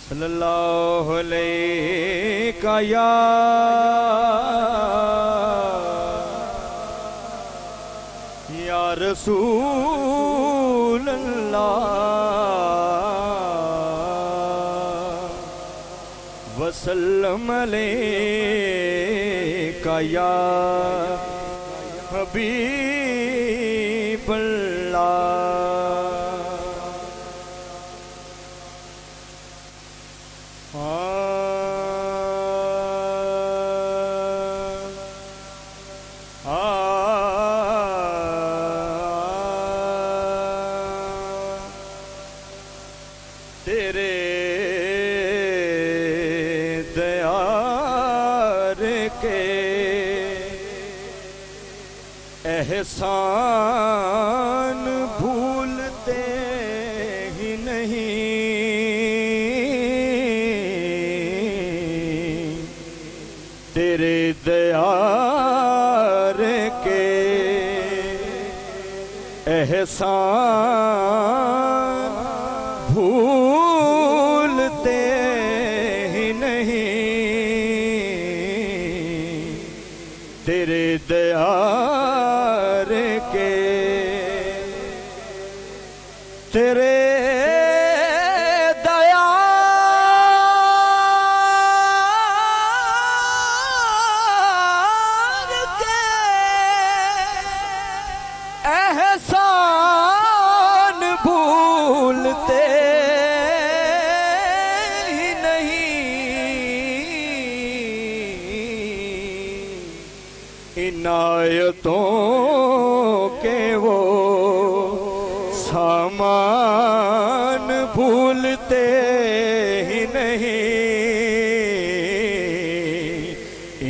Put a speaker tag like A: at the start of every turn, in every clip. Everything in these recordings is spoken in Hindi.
A: सल्लल्लाहु अलैका या रसूल अल्लाह वसल्लम अलैका या हबीब अल्लाह। तेरे दयार के एहसान भूलते ही नहीं, तेरे दयार के एहसान भूलते ही नहीं, तेरे दयार के तेरे दयार के एहसान भूलते इनायतों के वो सामान भूलते ही नहीं,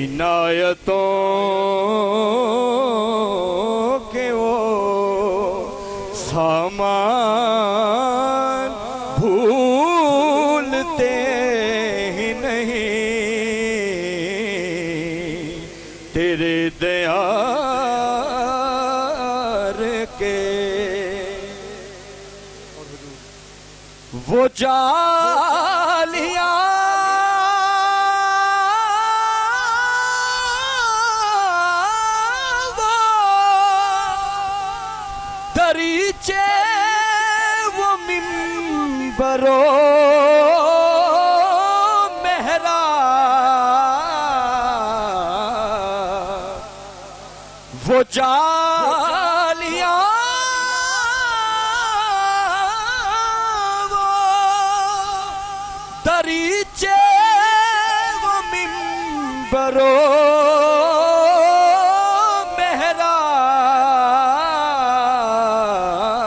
A: इनायतों के वो सामान भूलते ही नहीं, तेरे दयार के वो जालियां वो दरीचे वो मिंबरो वो जालियां वो दरीचे वो मिंबरो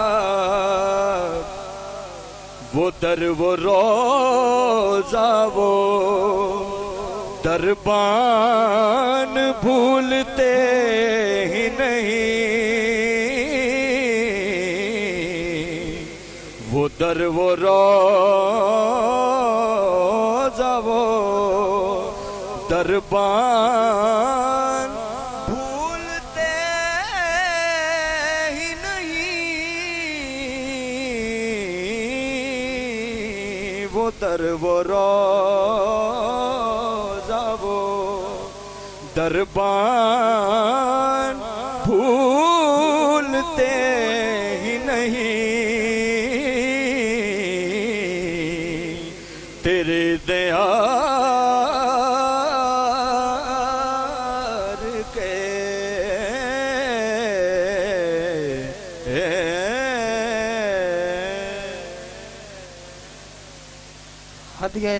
A: मेहराब, वो दर वो रोजा वो दरबान भूलते ही नहीं, वो दर वो रोजा वो दरबान भूलते ही नहीं, वो दर वो रोजा वो दरबान भूलते ही नहीं, तेरे दयार के हदिया